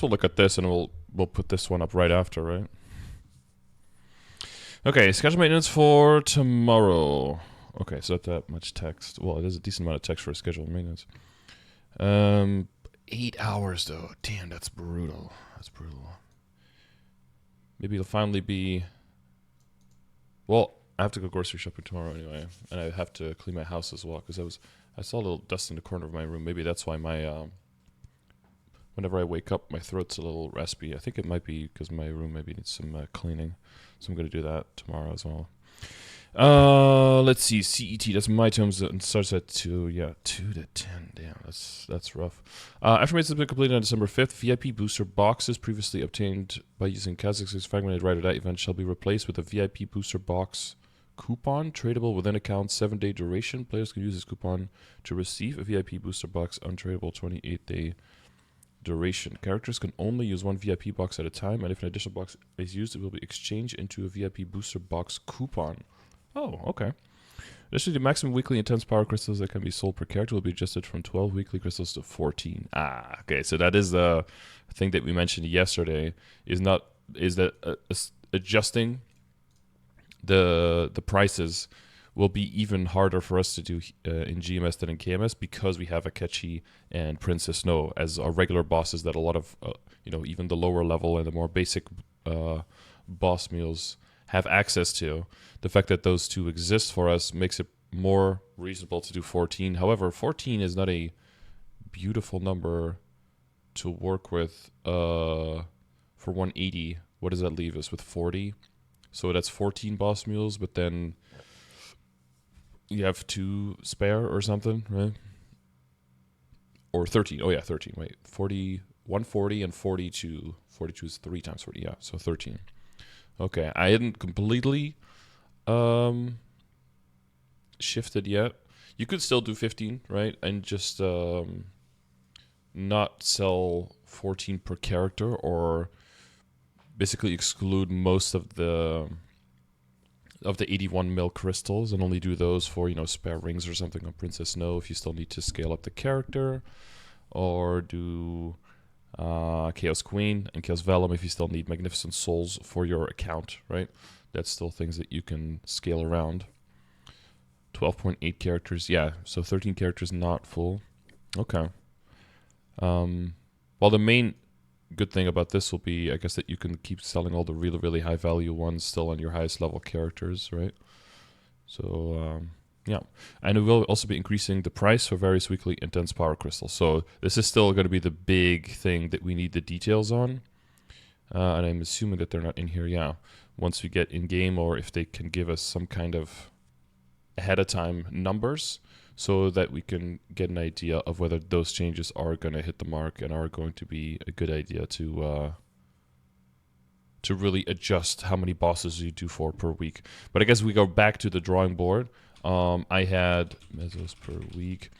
So we'll look at this and we'll put this one up right after, right? Okay, schedule maintenance for tomorrow. Okay, so not that much text. Well, it is a decent amount of text for a scheduled maintenance. 8 hours though. Damn, that's brutal. That's brutal. Maybe it'll finally be. Well, I have to go grocery shopping tomorrow anyway, and I have to clean my house as well because I saw a little dust in the corner of my room. Maybe that's why my whenever I wake up, my throat's a little raspy. I think it might be because my room maybe needs some cleaning. So I'm going to do that tomorrow as well. Let's see. CET, that's my terms. It starts at 2. Yeah, 2 to 10. Damn, that's rough. Affirmations has been completed on December 5th. VIP booster boxes previously obtained by using Kazakhstan's fragmented ride or die event shall be replaced with a VIP booster box coupon tradable within account 7-day duration. Players can use this coupon to receive a VIP booster box untradable 28-day duration. Characters can only use one VIP box at a time, and if an additional box is used, it will be exchanged into a VIP booster box coupon. Oh, okay. Additionally, the maximum weekly intense power crystals that can be sold per character will be adjusted from 12 weekly crystals to 14. Ah, okay. So that is the thing that we mentioned yesterday. Is that adjusting the prices will be even harder for us to do in GMS than in KMS because we have Akechi and Princess Snow as our regular bosses that a lot of, even the lower level and the more basic boss mules have access to. The fact that those two exist for us makes it more reasonable to do 14. However, 14 is not a beautiful number to work with for 180. What does that leave us with 40? So that's 14 boss mules, but then you have 2 spare or something, right? Or 13. Oh yeah, 13. Wait, 40, 140 and 42. 42 is 3 times 40. Yeah, so 13. Okay, I hadn't completely shifted yet. You could still do 15, right? And just not sell 14 per character, or basically exclude most of the 81 mil crystals and only do those for, spare rings or something on Princess Snow if you still need to scale up the character, or do Chaos Queen and Chaos Vellum if you still need Magnificent Souls for your account, right? That's still things that you can scale around. 12.8 characters, yeah, so 13 characters not full. Okay. Well, the main good thing about this will be, I guess, that you can keep selling all the really, really high value ones still on your highest level characters, right? So, yeah. And it will also be increasing the price for various weekly intense power crystals. So this is still going to be the big thing that we need the details on. And I'm assuming that they're not in here, yeah. Once we get in-game, or if they can give us some kind of ahead of time numbers, so that we can get an idea of whether those changes are going to hit the mark and are going to be a good idea to really adjust how many bosses you do for per week. But I guess we go back to the drawing board. I had mesos per week.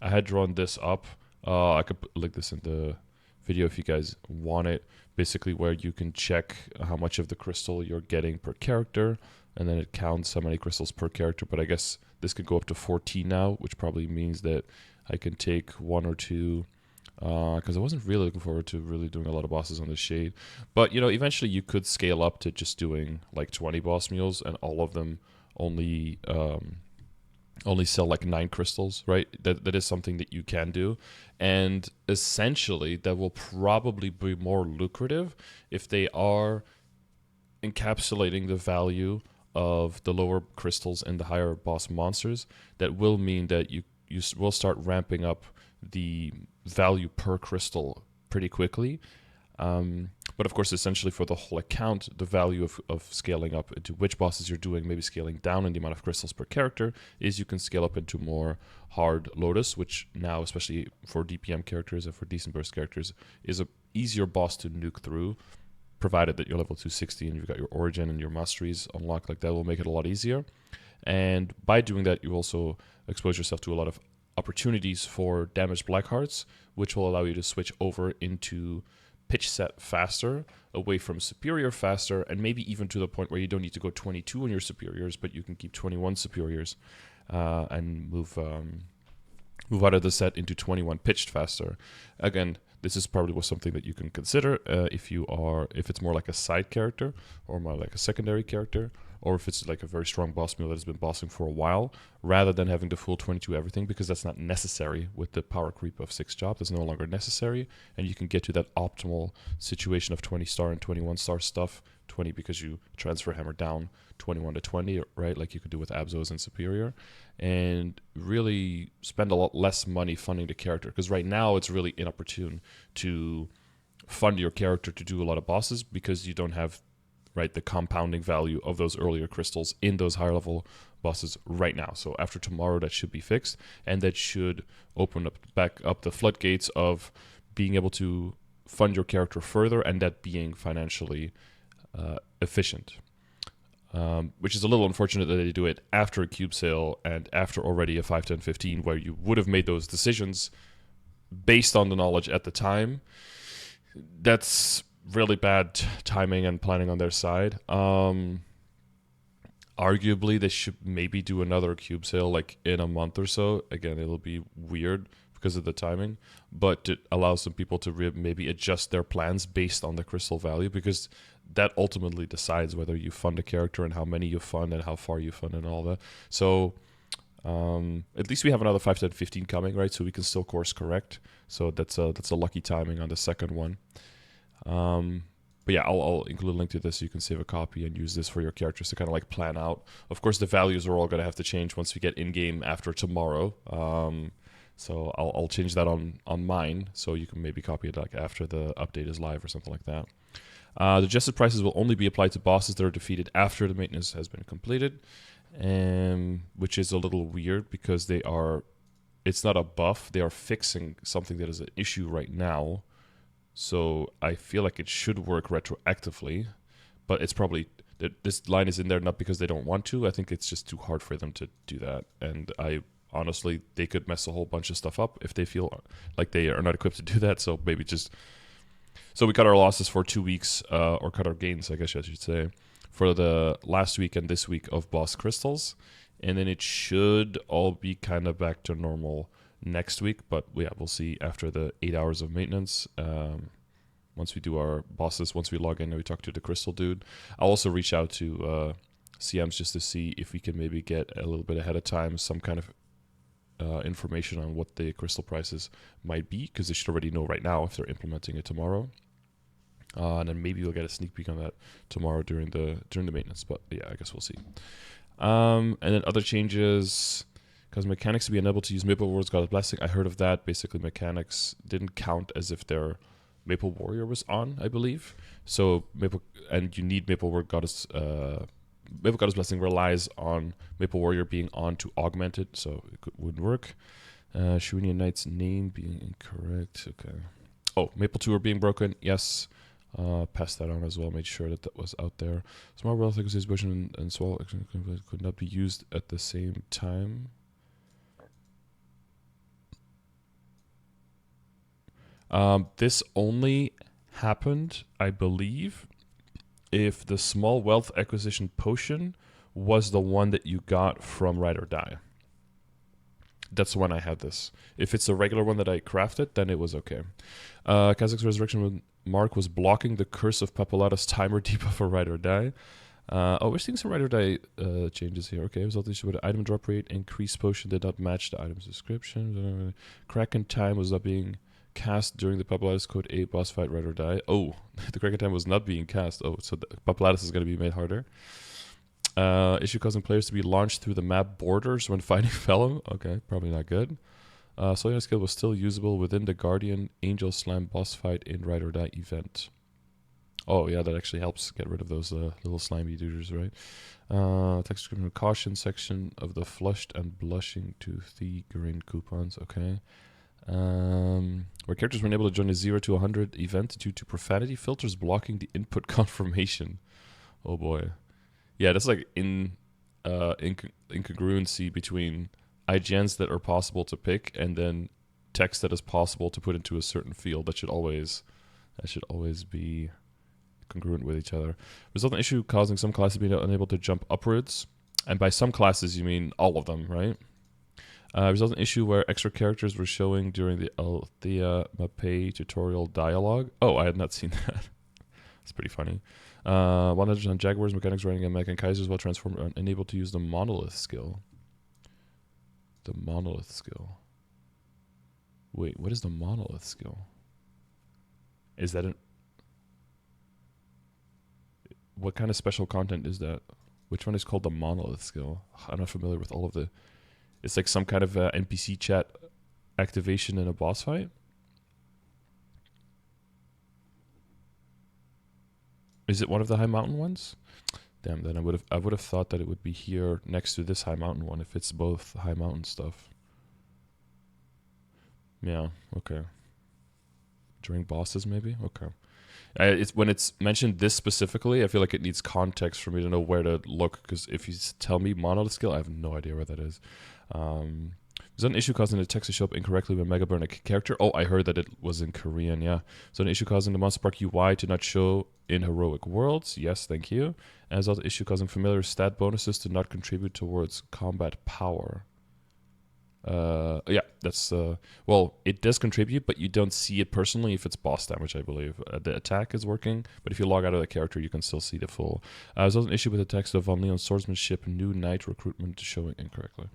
I had drawn this up. I could link this in the video if you guys want it. Basically, where you can check how much of the crystal you're getting per character, and then it counts how many crystals per character. But I guess this could go up to 14 now, which probably means that I can take 1 or 2, because I wasn't really looking forward to really doing a lot of bosses on the shade. But, eventually you could scale up to just doing like 20 boss mules, and all of them only sell like 9 crystals, right? That is something that you can do. And essentially, that will probably be more lucrative if they are encapsulating the value of the lower crystals and the higher boss monsters. That will mean that you will start ramping up the value per crystal pretty quickly. But of course, essentially for the whole account, the value of scaling up into which bosses you're doing, maybe scaling down in the amount of crystals per character, is you can scale up into more hard Lotus, which now, especially for DPM characters and for decent burst characters, is a easier boss to nuke through, provided that you're level 260 and you've got your origin and your masteries unlocked. Like that will make it a lot easier. And by doing that, you also expose yourself to a lot of opportunities for damaged black hearts, which will allow you to switch over into pitch set faster, away from superior faster, and maybe even to the point where you don't need to go 22 on your superiors, but you can keep 21 superiors and move out of the set into 21 pitched faster. Again, this is probably something that you can consider if it's more like a side character or more like a secondary character, or if it's like a very strong boss mule that has been bossing for a while, rather than having the full 22 everything, because that's not necessary with the power creep of 6 job. That's no longer necessary, and you can get to that optimal situation of 20 star and 21 star stuff. 20 because you transfer hammer down 21 to 20, right? Like you could do with Abzos and Superior, and really spend a lot less money funding the character, because right now it's really inopportune to fund your character to do a lot of bosses because you don't have, right, the compounding value of those earlier crystals in those higher level bosses right now. So after tomorrow, that should be fixed, and that should open back up the floodgates of being able to fund your character further, and that being financially efficient. Which is a little unfortunate that they do it after a cube sale and after already a 5, 10, 15, where you would have made those decisions based on the knowledge at the time. That's really bad timing and planning on their side. Arguably, they should maybe do another cube sale like in a month or so. Again, it'll be weird because of the timing, but it allows some people to maybe adjust their plans based on the crystal value, because that ultimately decides whether you fund a character and how many you fund and how far you fund and all that. So at least we have another 5, 10, 15 coming, right? So we can still course correct. So that's a lucky timing on the second one. But yeah, I'll include a link to this so you can save a copy and use this for your characters to kind of like plan out. Of course, the values are all going to have to change once we get in-game after tomorrow. So I'll change that on mine, so you can maybe copy it like after the update is live or something like that. The adjusted prices will only be applied to bosses that are defeated after the maintenance has been completed, which is a little weird because it's not a buff. They are fixing something that is an issue right now. So I feel like it should work retroactively, but it's probably, this line is in there not because they don't want to. I think it's just too hard for them to do that. And honestly, they could mess a whole bunch of stuff up if they feel like they are not equipped to do that. So maybe so we cut our losses for 2 weeks, or cut our gains, I guess I should say, for the last week and this week of boss crystals. And then it should all be kind of back to normal next week. But yeah, we'll see after the 8 hours of maintenance. Once we do our bosses, once we log in and we talk to the crystal dude. I'll also reach out to CMs just to see if we can maybe get a little bit ahead of time some kind of information on what the crystal prices might be, because they should already know right now if they're implementing it tomorrow. And then maybe we'll get a sneak peek on that tomorrow during the maintenance. But yeah, I guess we'll see. And then other changes, because mechanics to be unable to use Maple Warrior's God's Blessing. I heard of that. Basically, mechanics didn't count as if their Maple Warrior was on, I believe. So you need Maple Warrior Goddess. Maple Goddess Blessing relies on Maple Warrior being on to augment it, so it wouldn't work. Shuinian Knight's name being incorrect. Okay. Oh, Maple Tour being broken. Yes. Passed that on as well. Made sure that was out there. Small wealth acquisition and swallow could not be used at the same time. This only happened, I believe, if the small wealth acquisition potion was the one that you got from Ride or Die. That's when I had this. If it's a regular one that I crafted, then it was okay. Kazakh's Resurrection Mark was blocking the Curse of Papalata's timer debuff for Ride or Die. We're seeing some Ride or Die changes here. Okay, result issue with the item drop rate. Increased potion did not match the item's description. Kraken time was not being cast during the Papalata's Code A boss fight Ride or Die. Oh, the Kraken time was not being cast. Oh, so the Papalata's is going to be made harder. Issue causing players to be launched through the map borders when fighting Fellow. Okay, probably not good. Solar skill was still usable within the Guardian Angel Slam boss fight in Ride or Die event. Oh yeah, that actually helps get rid of those little slimy duders, right? Text description caution section of the flushed and blushing to the green coupons. Okay. Where characters were unable to join a 0 to 100 event due to profanity filters blocking the input confirmation. Oh boy. Yeah, that's like incongruency between IGNs that are possible to pick and then text that is possible to put into a certain field. That should always be congruent with each other. Resultant issue causing some classes being unable to jump upwards. And by some classes, you mean all of them, right? Resulted in issue where extra characters were showing during the Althea Mape tutorial dialogue. Oh, I had not seen that. It's pretty funny. 100 on Jaguars, mechanics running a mech and Kaisers while transformed are unable to use the monolith skill. The monolith skill. Wait, what is the monolith skill? Is that what kind of special content is that? Which one is called the monolith skill? I'm not familiar with all of the... It's like some kind of NPC chat activation in a boss fight? Is it one of the high mountain ones? Damn, then I would have thought that it would be here next to this high mountain one if it's both high mountain stuff. Yeah, okay. During bosses, maybe? Okay. It's when it's mentioned this specifically, I feel like it needs context for me to know where to look, because if you tell me monolith skill, I have no idea where that is. Was that an issue causing the text to show up incorrectly when Mega Burn a character? Oh, I heard that it was in Korean, yeah. So an issue causing the Monster Park UI to not show in Heroic Worlds. Yes, thank you. And as also issue causing familiar stat bonuses to not contribute towards combat power. Yeah, that's, well, it does contribute, but you don't see it personally if it's boss damage, I believe. The attack is working, but if you log out of the character, you can still see the full. There's also an issue with the text of Von Leon's swordsmanship, new knight recruitment showing incorrectly.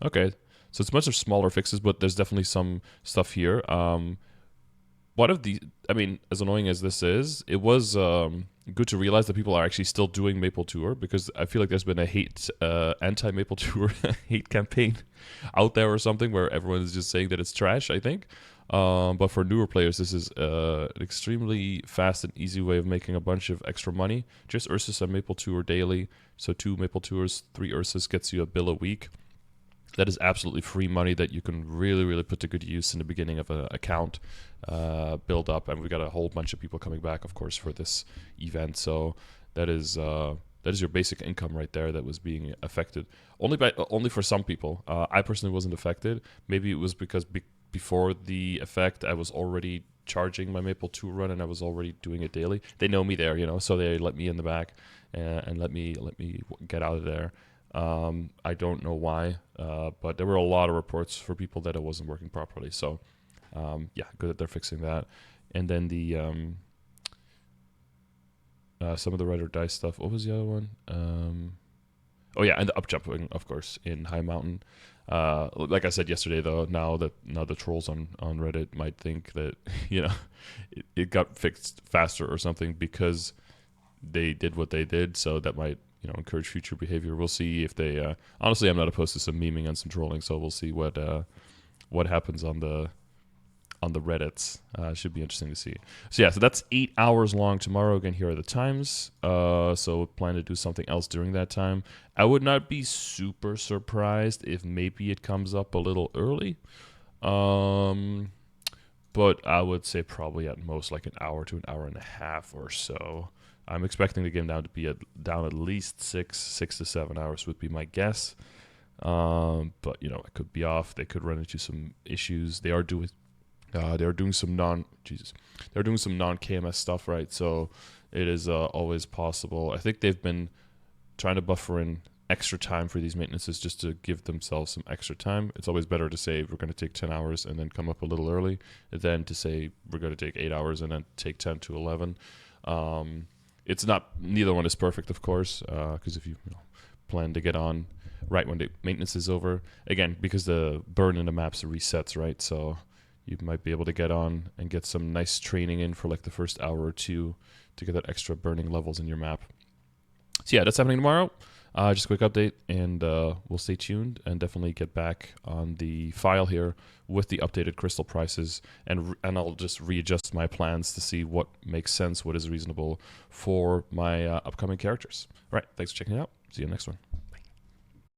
Okay, so it's much of smaller fixes, but there's definitely some stuff here. One of the, I mean, as annoying as this is, it was good to realize that people are actually still doing Maple Tour, because I feel like there's been a hate, anti-Maple Tour hate campaign out there or something where everyone is just saying that it's trash, I think. But for newer players, this is an extremely fast and easy way of making a bunch of extra money. Just Ursus and Maple Tour daily. So 2 Maple Tours, 3 Ursus gets you a bill a week. That is absolutely free money that you can really, really put to good use in the beginning of an account, build up. And we got a whole bunch of people coming back, of course, for this event. So that is your basic income right there that was being affected. Only for some people. I personally wasn't affected. Maybe it was because before the effect, I was already charging my Maple 2 run and I was already doing it daily. They know me there, you know, so they let me in the back and let me get out of there. I don't know why, but there were a lot of reports for people that it wasn't working properly. So, yeah, good that they're fixing that. And then the some of the Ride or Die stuff. What was the other one? Oh yeah, and the up jumping, of course, in High Mountain. Like I said yesterday, though, now the trolls on Reddit might think that it got fixed faster or something because they did what they did. So that might encourage future behavior. We'll see if they. Honestly, I'm not opposed to some memeing and some trolling, so we'll see what happens on the Reddits. Should be interesting to see. So yeah, so that's 8 hours long tomorrow. Again, here are the times. So plan to do something else during that time. I would not be super surprised if maybe it comes up a little early. But I would say probably at most like an hour to an hour and a half or so. I'm expecting the game down to be down at least 6 to 7 hours would be my guess. But it could be off. They could run into some issues. They're doing some non-KMS stuff, right? So it is always possible. I think they've been trying to buffer in extra time for these maintenances just to give themselves some extra time. It's always better to say we're going to take 10 hours and then come up a little early than to say we're going to take 8 hours and then take 10 to 11. It's not, neither one is perfect, of course, because if you plan to get on right when the maintenance is over, again, because the burn in the maps resets, right? So you might be able to get on and get some nice training in for like the first hour or two to get that extra burning levels in your map. So yeah, that's happening tomorrow. Just a quick update, and we'll stay tuned and definitely get back on the file here with the updated crystal prices, and I'll just readjust my plans to see what makes sense, what is reasonable for my upcoming characters. All right, thanks for checking it out. See you next one.